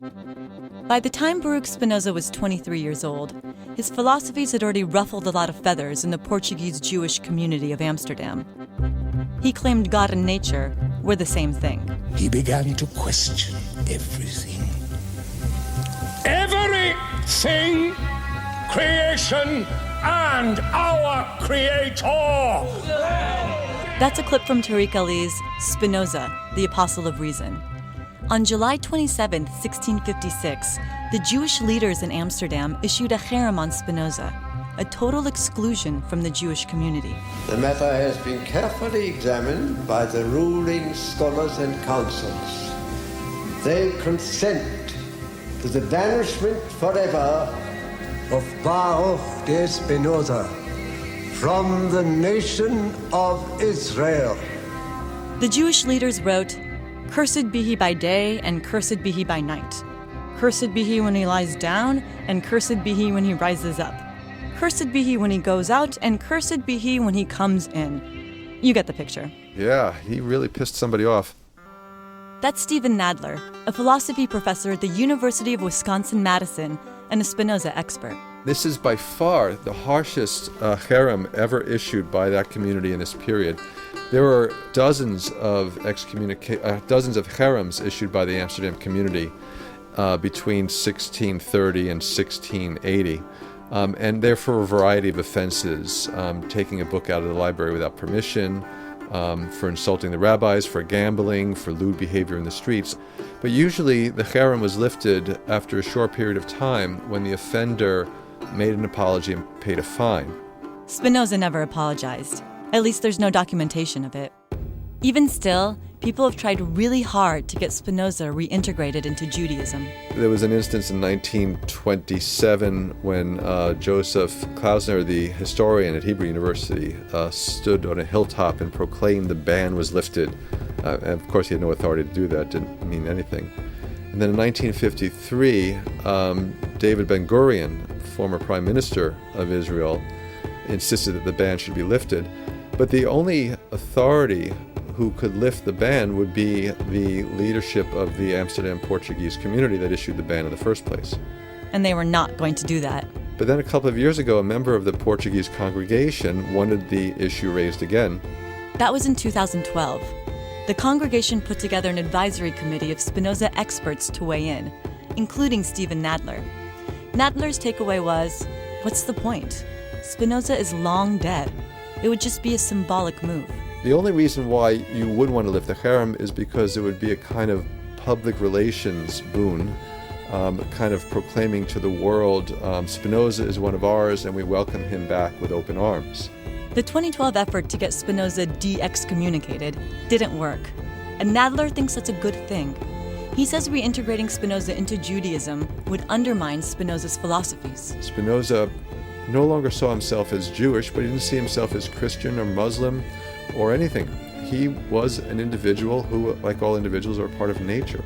By the time Baruch Spinoza was 23 years old, his philosophies had already ruffled a lot of feathers in the Portuguese Jewish community of Amsterdam. He claimed God and nature were the same thing. He began to question everything. Everything, creation, and our Creator. That's a clip from Tariq Ali's Spinoza, the Apostle of Reason. On July 27, 1656, the Jewish leaders in Amsterdam issued a cherem on Spinoza, a total exclusion from the Jewish community. The matter has been carefully examined by the ruling scholars and councils. They consent to the banishment forever of Baruch de Spinoza from the nation of Israel. The Jewish leaders wrote, "Cursed be he by day, and cursed be he by night. Cursed be he when he lies down, and cursed be he when he rises up. Cursed be he when he goes out, and cursed be he when he comes in." You get the picture. Yeah, he really pissed somebody off. That's Stephen Nadler, a philosophy professor at the University of Wisconsin-Madison and a Spinoza expert. This is by far the harshest cherem ever issued by that community in this period. There were dozens of cherems issued by the Amsterdam community between 1630 and 1680. And they're for a variety of offenses, taking a book out of the library without permission, for insulting the rabbis, for gambling, for lewd behavior in the streets. But usually the cherem was lifted after a short period of time when the offender made an apology and paid a fine. Spinoza never apologized. At least there's no documentation of it. Even still, people have tried really hard to get Spinoza reintegrated into Judaism. There was an instance in 1927 when Joseph Klausner, the historian at Hebrew University, stood on a hilltop and proclaimed the ban was lifted. And of course, he had no authority to do that, didn't mean anything. And then in 1953, David Ben-Gurion, former prime minister of Israel, insisted that the ban should be lifted. But the only authority who could lift the ban would be the leadership of the Amsterdam Portuguese community that issued the ban in the first place. And they were not going to do that. But then a couple of years ago, a member of the Portuguese congregation wanted the issue raised again. That was in 2012. The congregation put together an advisory committee of Spinoza experts to weigh in, including Stephen Nadler. Nadler's takeaway was, what's the point? Spinoza is long dead. It would just be a symbolic move. The only reason why you would want to lift the cherem is because it would be a kind of public relations boon, kind of proclaiming to the world, Spinoza is one of ours and we welcome him back with open arms. The 2012 effort to get Spinoza de-excommunicated didn't work, and Nadler thinks that's a good thing. He says reintegrating Spinoza into Judaism would undermine Spinoza's philosophies. Spinoza no longer saw himself as Jewish, but he didn't see himself as Christian or Muslim or anything. He was an individual who, like all individuals, are part of nature.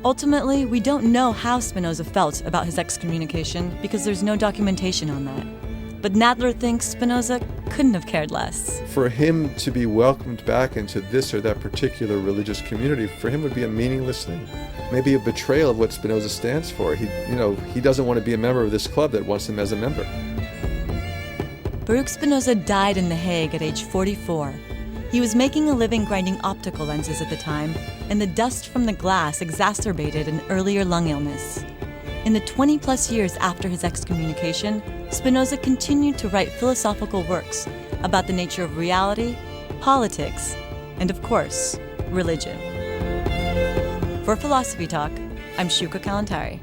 Ultimately, we don't know how Spinoza felt about his excommunication because there's no documentation on that. But Nadler thinks Spinoza couldn't have cared less. For him to be welcomed back into this or that particular religious community, for him would be a meaningless thing. Maybe a betrayal of what Spinoza stands for. He doesn't want to be a member of this club that wants him as a member. Baruch Spinoza died in The Hague at age 44. He was making a living grinding optical lenses at the time, and the dust from the glass exacerbated an earlier lung illness. In the 20-plus years after his excommunication, Spinoza continued to write philosophical works about the nature of reality, politics, and of course, religion. For Philosophy Talk, I'm Shuka Kalantari.